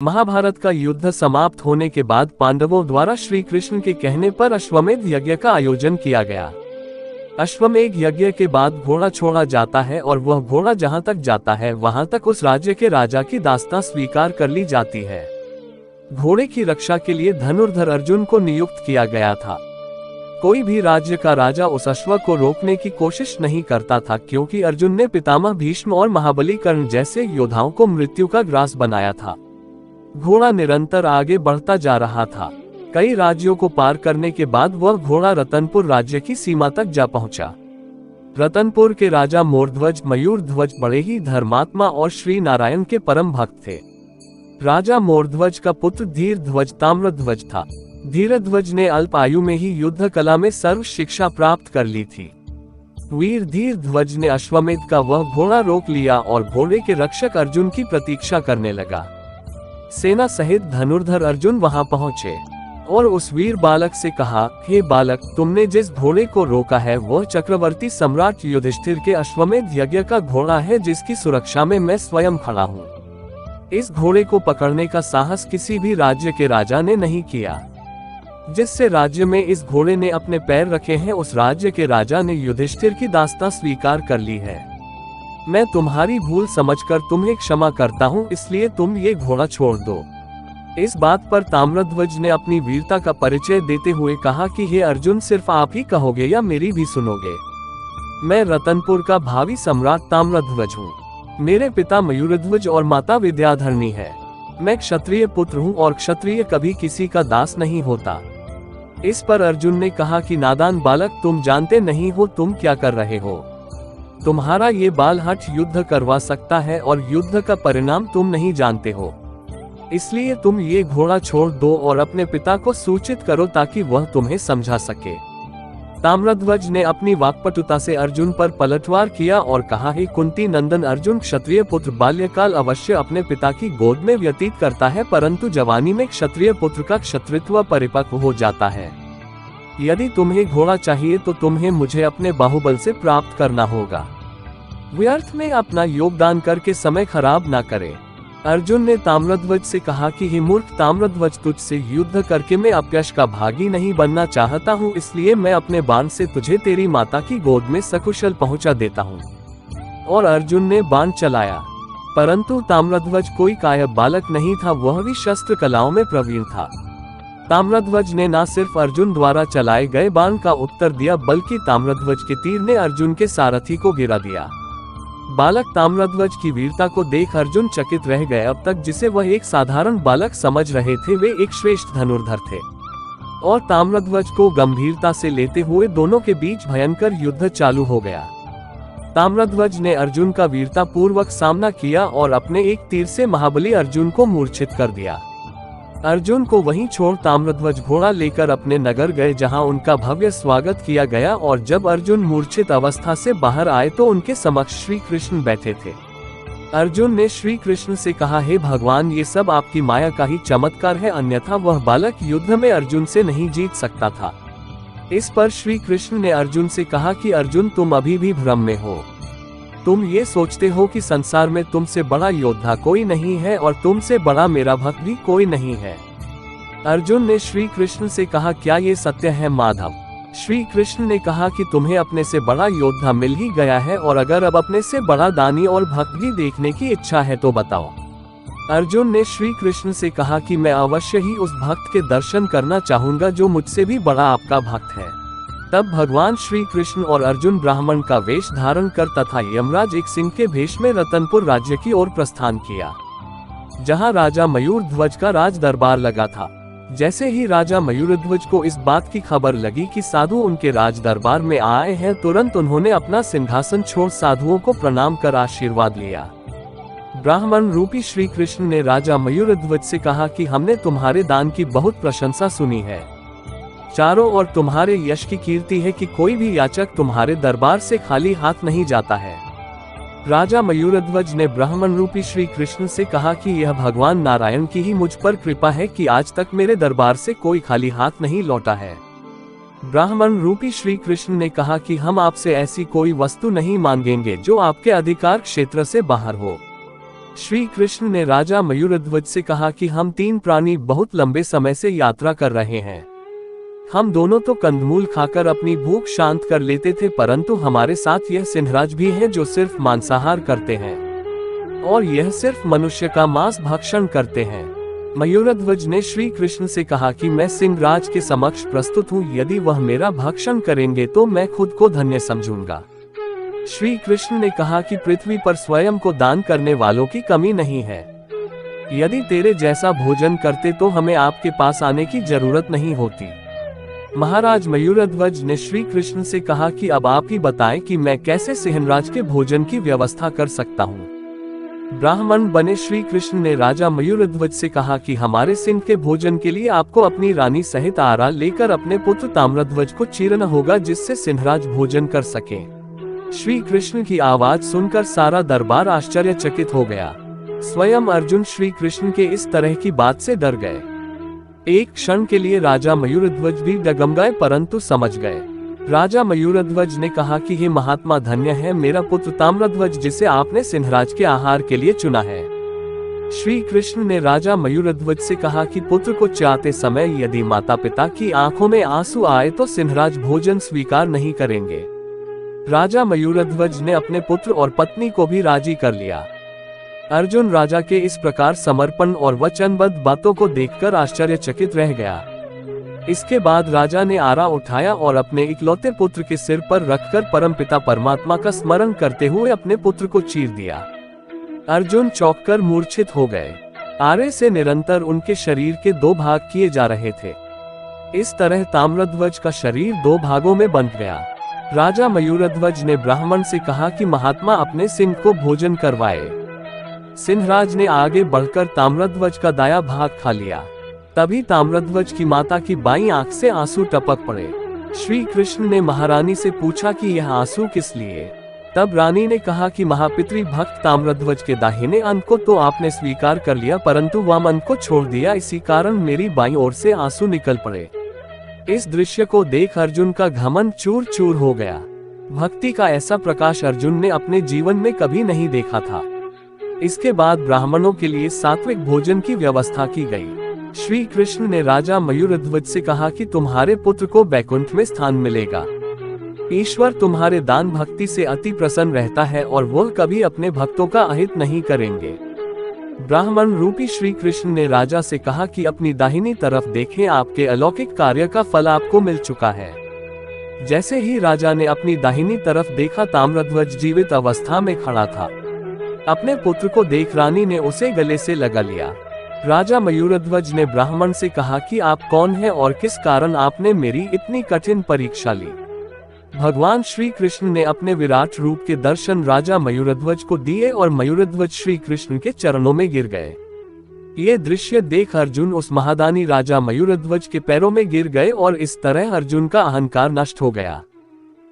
महाभारत का युद्ध समाप्त होने के बाद पांडवों द्वारा श्री कृष्ण के कहने पर अश्वमेध यज्ञ का आयोजन किया गया। अश्वमेध यज्ञ के बाद घोड़ा छोड़ा जाता है और वह घोड़ा जहां तक जाता है वहां तक उस राज्य के राजा की दास्तां स्वीकार कर ली जाती है। घोड़े की रक्षा के लिए धनुर्धर अर्जुन को नियुक्त किया गया था। कोई भी राज्य का राजा उस अश्व को रोकने की कोशिश नहीं करता था, क्योंकि अर्जुन ने पितामह भीष्म और महाबली कर्ण जैसे योद्धाओं को मृत्यु का ग्रास बनाया था। घोड़ा निरंतर आगे बढ़ता जा रहा था। कई राज्यों को पार करने के बाद वह घोड़ा रतनपुर राज्य की सीमा तक जा पहुंचा। रतनपुर के राजा मोरध्वज मयूरध्वज बड़े ही धर्मात्मा और श्री नारायण के परम भक्त थे। राजा मोरध्वज का पुत्र धीरध्वज ताम्रध्वज था। धीरध्वज ने अल्प आयु में ही युद्ध कला में सर्व शिक्षा प्राप्त कर ली थी। वीर धीरध्वज ने अश्वमेध का वह घोड़ा रोक लिया और घोड़े के रक्षक अर्जुन की प्रतीक्षा करने लगा। सेना सहित धनुर्धर अर्जुन वहां पहुंचे और उस वीर बालक से कहा, हे बालक, तुमने जिस घोड़े को रोका है वह चक्रवर्ती सम्राट युधिष्ठिर के अश्वमेध यज्ञ का घोड़ा है, जिसकी सुरक्षा में मैं स्वयं खड़ा हूँ। इस घोड़े को पकड़ने का साहस किसी भी राज्य के राजा ने नहीं किया। जिससे राज्य में इस घोड़े ने अपने पैर रखे हैं, उस राज्य के राजा ने युधिष्ठिर की दास्तां स्वीकार कर ली है। मैं तुम्हारी भूल समझकर तुम्हें क्षमा करता हूँ, इसलिए तुम ये घोड़ा छोड़ दो। इस बात पर ताम्रध्वज ने अपनी वीरता का परिचय देते हुए कहा कि हे अर्जुन, सिर्फ आप ही कहोगे या मेरी भी सुनोगे? मैं रतनपुर का भावी सम्राट ताम्रध्वज हूँ। मेरे पिता मयूरध्वज और माता विद्याधरणी है। मैं क्षत्रिय पुत्र हूँ और क्षत्रिय कभी किसी का दास नहीं होता। इस पर अर्जुन ने कहा कि नादान बालक, तुम जानते नहीं हो तुम क्या कर रहे हो। तुम्हारा ये बाल हठ युद्ध करवा सकता है और युद्ध का परिणाम तुम नहीं जानते हो। इसलिए तुम ये घोड़ा छोड़ दो और अपने पिता को सूचित करो ताकि वह तुम्हें समझा सके। ताम्रध्वज ने अपनी वाक्पटुता से अर्जुन पर पलटवार किया और कहा, हे कुंती नंदन अर्जुन, क्षत्रिय पुत्र बाल्यकाल अवश्य अपने पिता की गोद में व्यतीत करता है, परंतु जवानी में क्षत्रिय पुत्र का क्षत्रित्व परिपक्व हो जाता है। यदि तुम्हें घोड़ा चाहिए तो तुम्हें मुझे अपने बाहुबल से प्राप्त करना होगा। व्यर्थ में अपना योगदान करके समय खराब ना करे। अर्जुन ने ताम्रध्वज से कहा कि हे मूर्ख ताम्रध्वज, तुझसे युद्ध करके मैं अपयश का भागी नहीं बनना चाहता हूँ, इसलिए मैं अपने बाण से तुझे तेरी माता की गोद में सकुशल पहुँचा देता हूँ। और अर्जुन ने बाण चलाया, परंतु ताम्रध्वज कोई कायब बालक नहीं था, वह भी शस्त्र कलाओं में प्रवीण था। ताम्रध्वज ने न सिर्फ अर्जुन द्वारा चलाए गए बाण का उत्तर दिया, बल्कि ताम्रध्वज के तीर ने अर्जुन के सारथी को गिरा दिया। बालक ताम्रध्वज की वीरता को देख अर्जुन चकित रह गए। अब तक जिसे वह एक साधारण बालक समझ रहे थे, वे एक श्रेष्ठ धनुर्धर थे और ताम्रध्वज को गंभीरता से लेते हुए दोनों के बीच भयंकर युद्ध चालू हो गया। ताम्रध्वज ने अर्जुन का वीरता पूर्वक सामना किया और अपने एक तीर से महाबली अर्जुन को मूर्छित कर दिया। अर्जुन को वहीं छोड़ ताम्रध्वज घोड़ा लेकर अपने नगर गए, जहां उनका भव्य स्वागत किया गया। और जब अर्जुन मूर्छित अवस्था से बाहर आए तो उनके समक्ष श्री कृष्ण बैठे थे। अर्जुन ने श्री कृष्ण से कहा, हे भगवान, ये सब आपकी माया का ही चमत्कार है, अन्यथा वह बालक युद्ध में अर्जुन से नहीं जीत सकता था। इस पर श्री कृष्ण ने अर्जुन से कहा कि अर्जुन, तुम अभी भी भ्रम में हो। तुम ये सोचते हो कि संसार में तुमसे बड़ा योद्धा कोई नहीं है और तुमसे बड़ा मेरा भक्त भी कोई नहीं है। अर्जुन ने श्री कृष्ण से कहा, क्या ये सत्य है माधव? श्री कृष्ण ने कहा कि तुम्हें अपने से बड़ा योद्धा मिल ही गया है, और अगर अब अपने से बड़ा दानी और भक्त भी देखने की इच्छा है तो बताओ। अर्जुन ने श्री कृष्ण से कहा कि मैं अवश्य ही उस भक्त के दर्शन करना चाहूंगा जो मुझसे भी बड़ा आपका भक्त है। तब भगवान श्री कृष्ण और अर्जुन ब्राह्मण का वेश धारण कर तथा यमराज एक सिंह के भेष में रतनपुर राज्य की ओर प्रस्थान किया, जहां राजा मयूरध्वज का राज दरबार लगा था। जैसे ही राजा मयूरध्वज को इस बात की खबर लगी कि साधु उनके राज दरबार में आए हैं, तुरंत उन्होंने अपना सिंहासन छोड़ साधुओं को प्रणाम कर आशीर्वाद लिया। ब्राह्मण रूपी श्री कृष्ण ने राजा मयूरध्वज से कहा कि हमने तुम्हारे दान की बहुत प्रशंसा सुनी है। चारों ओर तुम्हारे यश की कीर्ति है कि कोई भी याचक तुम्हारे दरबार से खाली हाथ नहीं जाता है। राजा मयूरध्वज ने ब्राह्मण रूपी श्री कृष्ण से कहा कि यह भगवान नारायण की ही मुझ पर कृपा है कि आज तक मेरे दरबार से कोई खाली हाथ नहीं लौटा है। ब्राह्मण रूपी श्री कृष्ण ने कहा कि हम आपसे ऐसी कोई वस्तु नहीं मांगेंगे जो आपके अधिकार क्षेत्र से बाहर हो। श्री कृष्ण ने राजा मयूरध्वज से कहा कि हम 3 प्राणी बहुत लंबे समय से यात्रा कर रहे हैं। हम दोनों तो कंदमूल खाकर अपनी भूख शांत कर लेते थे, परंतु हमारे साथ यह सिंहराज भी हैं जो सिर्फ मांसाहार करते हैं और यह सिर्फ मनुष्य का मांस भक्षण करते हैं। मयूरध्वज ने श्री कृष्ण से कहा कि मैं सिंहराज के समक्ष प्रस्तुत हूँ, यदि वह मेरा भक्षण करेंगे तो मैं खुद को धन्य समझूंगा। श्री कृष्ण ने कहा कि पृथ्वी पर स्वयं को दान करने वालों की कमी नहीं है। यदि तेरे जैसा भोजन करते तो हमें आपके पास आने की जरूरत नहीं होती। महाराज मयूरध्वज ने श्री कृष्ण से कहा कि अब आप ही बताएं कि मैं कैसे सिंहराज के भोजन की व्यवस्था कर सकता हूँ। ब्राह्मण बने श्री कृष्ण ने राजा मयूरध्वज से कहा कि हमारे सिंह के भोजन के लिए आपको अपनी रानी सहित आरा लेकर अपने पुत्र ताम्रध्वज को चीरना होगा, जिससे सिंहराज भोजन कर सके। श्री कृष्ण की आवाज सुनकर सारा दरबार आश्चर्यचकित हो गया। स्वयं अर्जुन श्री कृष्ण के इस तरह की बात से डर गए। एक क्षण के लिए राजा मयूरध्वज भी डगमगाए, परंतु समझ गए। राजा मयूरध्वज ने कहा कि हे महात्मा, धन्य है मेरा पुत्र ताम्रध्वज जिसे आपने सिंहराज के आहार के लिए चुना है। श्री कृष्ण ने राजा मयूरध्वज से कहा कि पुत्र को चाहते समय यदि माता पिता की आंखों में आंसू आए तो सिंहराज भोजन स्वीकार नहीं करेंगे। राजा मयूरध्वज ने अपने पुत्र और पत्नी को भी राजी कर लिया। अर्जुन राजा के इस प्रकार समर्पण और वचनबद्ध बातों को देखकर आश्चर्यचकित रह गया। इसके बाद राजा ने आरा उठाया और अपने इकलौते पुत्र के सिर पर रखकर परमपिता परमात्मा का स्मरण करते हुए अपने पुत्र को चीर दिया। अर्जुन चौंककर मूर्छित हो गए। आरे से निरंतर उनके शरीर के 2 भाग किए जा रहे थे। इस तरह ताम्रध्वज का शरीर 2 भागों में बंट गया। राजा मयूरध्वज ने ब्राह्मण से कहा कि महात्मा अपने सिंह को भोजन करवाए। सिंहराज ने आगे बढ़कर ताम्रध्वज का दाया भाग खा लिया। तभी ताम्रध्वज की माता की बाईं आंख से आंसू टपक पड़े। श्री कृष्ण ने महारानी से पूछा कि यह आंसू किस लिए? तब रानी ने कहा कि महापितृ भक्त ताम्रध्वज के दाहिने अंग को तो आपने स्वीकार कर लिया, परंतु वाम अंग को छोड़ दिया, इसी कारण मेरी बाईं ओर से आंसू निकल पड़े। इस दृश्य को देख अर्जुन का घमंड चूर चूर हो गया। भक्ति का ऐसा प्रकाश अर्जुन ने अपने जीवन में कभी नहीं देखा था। इसके बाद ब्राह्मणों के लिए सात्विक भोजन की व्यवस्था की गई। श्री कृष्ण ने राजा मयूरध्वज से कहा कि तुम्हारे पुत्र को बैकुंठ में स्थान मिलेगा। ईश्वर तुम्हारे दान भक्ति से अति प्रसन्न रहता है और वह कभी अपने भक्तों का अहित नहीं करेंगे। ब्राह्मण रूपी श्री कृष्ण ने राजा से कहा कि अपनी दाहिनी तरफ देखें, आपके अलौकिक कार्य का फल आपको मिल चुका है। जैसे ही राजा ने अपनी दाहिनी तरफ देखा, ताम्रध्वज जीवित अवस्था में खड़ा था। अपने पुत्र को देख रानी ने उसे गले से लगा लिया। राजा मयूरध्वज ने ब्राह्मण से कहा कि आप कौन हैं और किस कारण आपने मेरी इतनी कठिन परीक्षा ली। भगवान श्री कृष्ण ने अपने विराट रूप के दर्शन राजा मयूरध्वज को दिए और मयूरध्वज श्री कृष्ण के चरणों में गिर गए। ये दृश्य देख अर्जुन उस महादानी राजा मयूरध्वज के पैरों में गिर गए और इस तरह अर्जुन का अहंकार नष्ट हो गया।